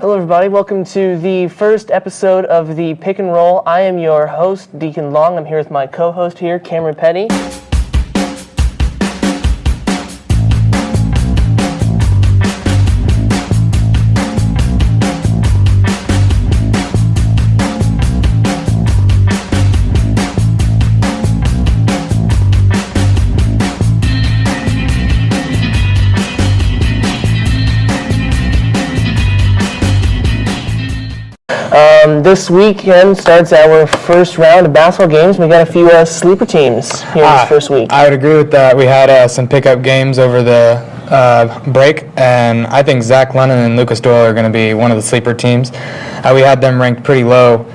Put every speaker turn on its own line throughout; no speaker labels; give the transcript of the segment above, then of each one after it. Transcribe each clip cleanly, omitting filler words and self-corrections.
Hello everybody, welcome to the first episode of the Pick and Roll. I am your host, Deacon Long. I'm here with my co-host here, Cameron Petty. This weekend starts our first round of basketball games. We got a few sleeper teams here this first week.
I would agree with that. We had some pickup games over the break, and I think Zach Lennon and Lucas Doyle are going to be one of the sleeper teams. We had them ranked pretty low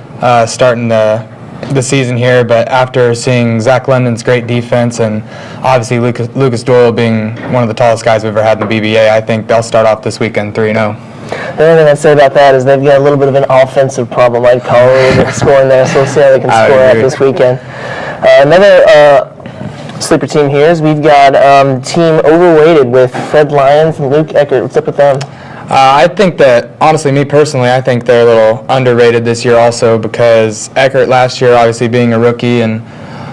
starting the season here, but after seeing Zach London's great defense and obviously Lucas Doyle being one of the tallest guys we've ever had in the BBA, I think they'll start off this weekend 3-0.
The only thing I'd say about that is they've got a little bit of an offensive problem. I'd call it scoring there, so we'll see how they can score out this weekend. Another sleeper team here is we've got team Overweighted with Fred Lyons and Luke Eckert. What's up with them?
I think that, honestly, me personally, I think they're a little underrated this year also because Eckert last year, obviously being a rookie and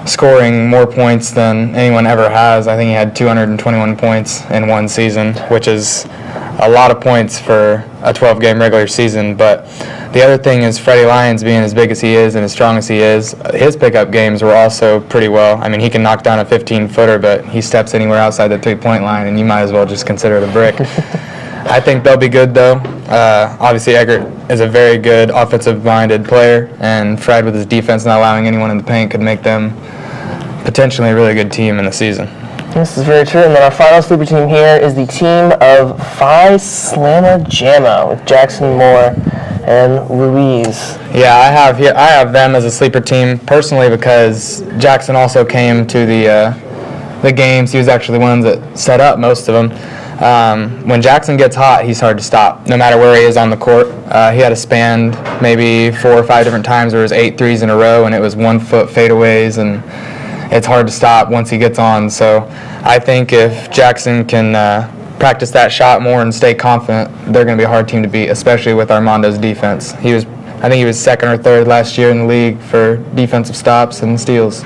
scoring more points than anyone ever has. I think he had 221 points in one season, which is a lot of points for a 12-game regular season. But the other thing is Freddie Lyons, being as big as he is and as strong as he is, his pickup games were also pretty well. I mean, he can knock down a 15-footer, but he steps anywhere outside the three-point line, and you might as well just consider it a brick. I think they'll be good, though. Obviously, Eckert is a very good offensive-minded player, and Fred, with his defense not allowing anyone in the paint, could make them potentially a really good team in the season.
This is very true. And then our final sleeper team here is the team of Phi Slamma Jamma with Jackson Moore and Ruiz.
Yeah, I have them as a sleeper team personally because Jackson also came to the games. He was actually one that set up most of them. When Jackson gets hot, he's hard to stop, no matter where he is on the court. He had a span maybe 4 or 5 different times where it was 8 threes in a row, and it was 1-foot fadeaways, and it's hard to stop once he gets on. So I think if Jackson can practice that shot more and stay confident, they're going to be a hard team to beat, especially with Armando's defense. I think he was second or third last year in the league for defensive stops and steals.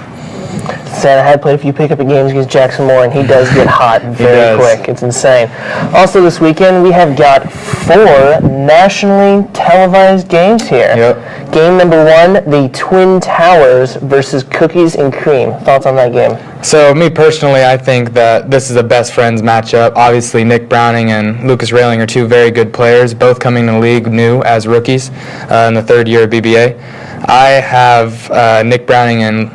Santa had played a few pickup games against Jackson Moore, and he does get hot very quick. It's insane. Also this weekend, we have got 4 nationally televised games here.
Yep.
Game number 1, the Twin Towers versus Cookies and Cream. Thoughts on that game?
So me personally, I think that this is a best friends matchup. Obviously, Nick Browning and Lucas Railing are 2 very good players, both coming to the league new as rookies in the 3rd year of BBA. I have Nick Browning and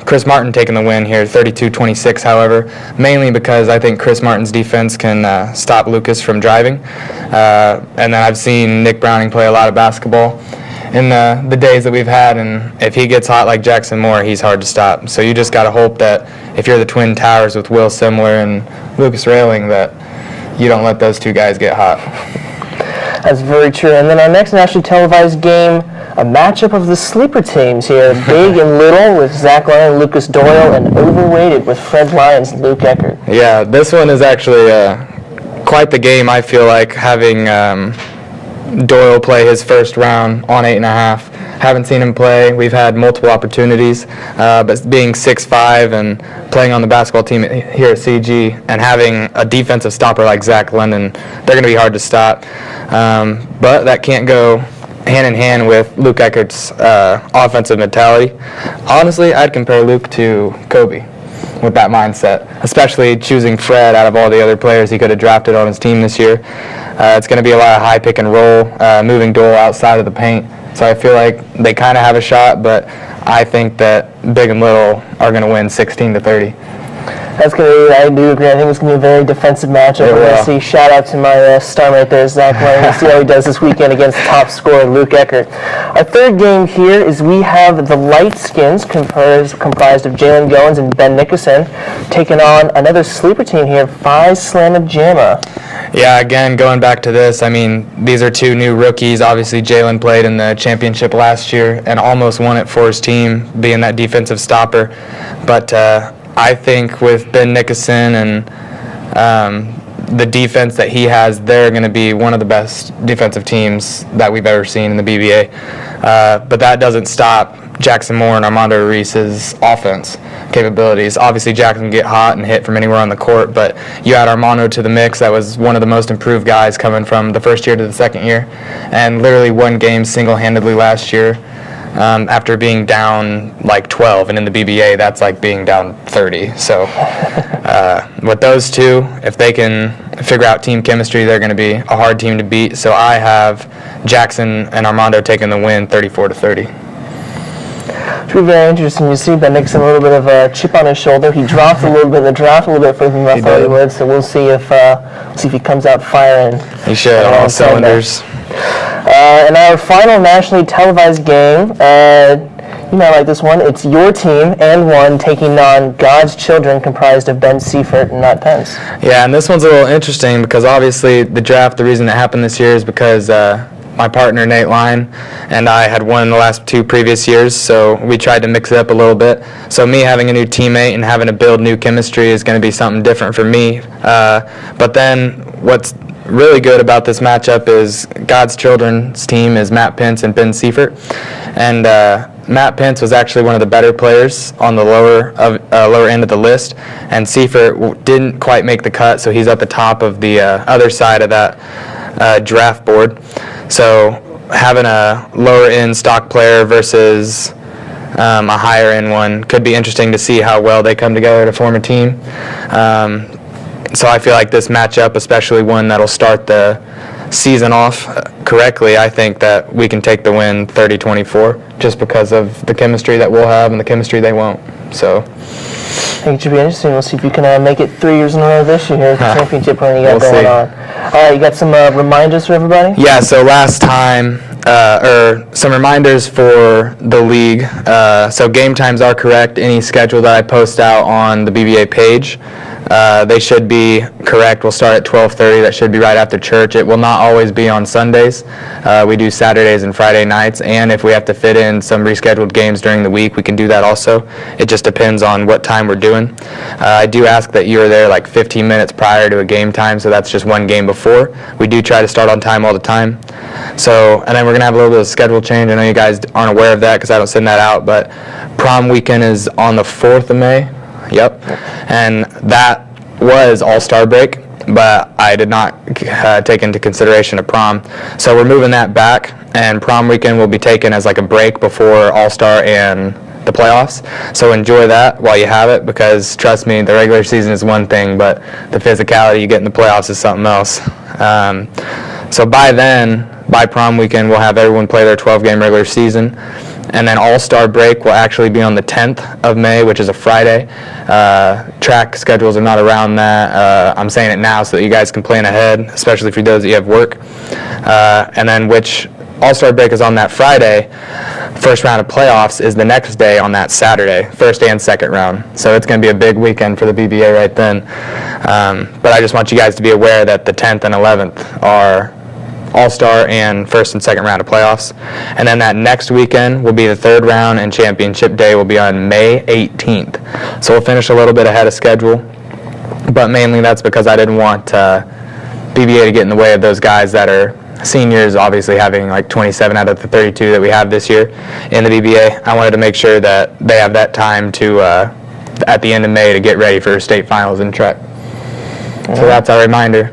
Chris Martin taking the win here, 32-26, however, mainly because I think Chris Martin's defense can stop Lucas from driving. And then I've seen Nick Browning play a lot of basketball in the days that we've had, and if he gets hot like Jackson Moore, he's hard to stop. So you just got to hope that if you're the Twin Towers with Will Simler and Lucas Railing, that you don't let those 2 guys get hot.
That's very true. And then our next nationally televised game, a matchup of the sleeper teams here, Big and Little with Zach Lennon and Lucas Doyle, and Overweighted with Fred Lyons and Luke Eckert.
Yeah, this one is actually quite the game, I feel like, having Doyle play his first round on 8.5. Haven't seen him play. We've had multiple opportunities, but being 6'5" and playing on the basketball team here at CG and having a defensive stopper like Zach Lennon, they're going to be hard to stop. But that can't go hand in hand with Luke Eckert's offensive mentality. Honestly, I'd compare Luke to Kobe with that mindset, especially choosing Fred out of all the other players he could have drafted on his team this year. It's going to be a lot of high pick and roll, moving Doyle outside of the paint. So I feel like they kind of have a shot, but I think that Big and Little are going to win 16-30.
That's going to be, I do agree. I think it's going to be a very defensive matchup. We're going to see, shout out to my star right there, Zach Lennon. We'll see how he does this weekend against top scorer Luke Eckert. Our third game here is we have the Light Skins, comprised of Jalen Goins and Ben Nickerson, taking on another sleeper team here, Phi Slamma Jamma.
Yeah, again, going back to this, I mean, these are 2 new rookies. Obviously, Jalen played in the championship last year and almost won it for his team, being that defensive stopper. But I think with Ben Nickerson and the defense that he has, they're going to be one of the best defensive teams that we've ever seen in the BBA. But that doesn't stop Jackson Moore and Armando Reese's offense capabilities. Obviously, Jackson can get hot and hit from anywhere on the court, but you add Armando to the mix. That was one of the most improved guys coming from the first year to the second year, and literally won games single-handedly last year after being down like 12, and in the BBA, that's like being down 30. So with those two, if they can figure out team chemistry, they're going to be a hard team to beat. So I have Jackson and Armando taking the win 34-30.
Should be very interesting to see. That makes him a little bit of a chip on his shoulder. He dropped a little bit in the draft, a little bit further than I thought he would. So we'll see if he comes out firing.
He should, on all cylinders.
And our final nationally televised game, you might like this one. It's your team and one taking on God's Children, comprised of Ben Seifert and Matt Pence.
Yeah, and this one's a little interesting because obviously the draft, the reason it happened this year is because my partner, Nate Line, and I had won the last 2 previous years, so we tried to mix it up a little bit. So me having a new teammate and having to build new chemistry is going to be something different for me. But then what's really good about this matchup is God's Children's team is Matt Pence and Ben Seifert. And Matt Pence was actually one of the better players on the lower end of the list, and Seifert didn't quite make the cut, so he's at the top of the other side of that draft board. So having a lower end stock player versus a higher end one could be interesting to see how well they come together to form a team. So I feel like this matchup, especially one that'll start the season off correctly, I think that we can take the win 30-24 just because of the chemistry that we'll have and the chemistry they won't. So
I think it should be interesting. We'll see if you can make it 3 years in a row this year with the championship run you got going on. All right, you got some reminders for everybody?
Yeah, so last time, or some reminders for the league. So game times are correct. Any schedule that I post out on the BBA page, they should be correct. We'll start at 12:30. That should be right after church. It will not always be on Sundays. We do Saturdays and Friday nights, and if we have to fit in some rescheduled games during the week, we can do that also. It just depends on what time we're doing. I do ask that you are there like 15 minutes prior to a game time, so that's just one game before. We do try to start on time all the time. So, and then we're going to have a little bit of schedule change. I know you guys aren't aware of that because I don't send that out, but prom weekend is on the 4th of May. Yep. And that was All-Star break, but I did not take into consideration a prom. So we're moving that back, and prom weekend will be taken as like a break before All-Star and the playoffs. So enjoy that while you have it, because trust me, the regular season is one thing, but the physicality you get in the playoffs is something else. So by then, by prom weekend, we'll have everyone play their 12-game regular season. And then All-Star break will actually be on the 10th of May, which is a Friday. Track schedules are not around that. I'm saying it now so that you guys can plan ahead, especially for those that you have work. And then which All-Star break is on that Friday. First round of playoffs is the next day on that Saturday, first and second round. So it's going to be a big weekend for the BBA right then. But I just want you guys to be aware that the 10th and 11th are All-Star and first and second round of playoffs. And then that next weekend will be the third round, and championship day will be on May 18th. So we'll finish a little bit ahead of schedule, but mainly that's because I didn't want BBA to get in the way of those guys that are seniors, obviously having like 27 out of the 32 that we have this year in the BBA. I wanted to make sure that they have that time to, at the end of May, to get ready for state finals in track. So that's our reminder.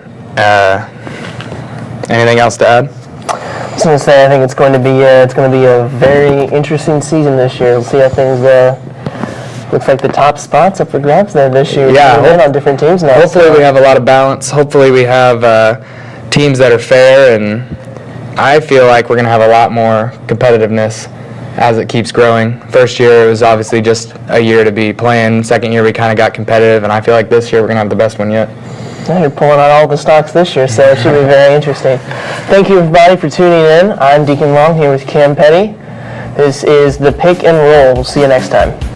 Anything else to add?
I was going to say, I think it's going to be a very interesting season this year. We'll see how things looks like the top spots up for grabs there this year.
Yeah,
on different teams now.
Hopefully we have a lot of balance. Hopefully we have teams that are fair, and I feel like we're going to have a lot more competitiveness as it keeps growing. First year it was obviously just a year to be playing. Second year we kind of got competitive, and I feel like this year we're going to have the best one yet.
Yeah, you're pulling out all the stocks this year, so it should be very interesting. Thank you, everybody, for tuning in. I'm Deacon Long here with Cam Petty. This is The Pick and Roll. We'll see you next time.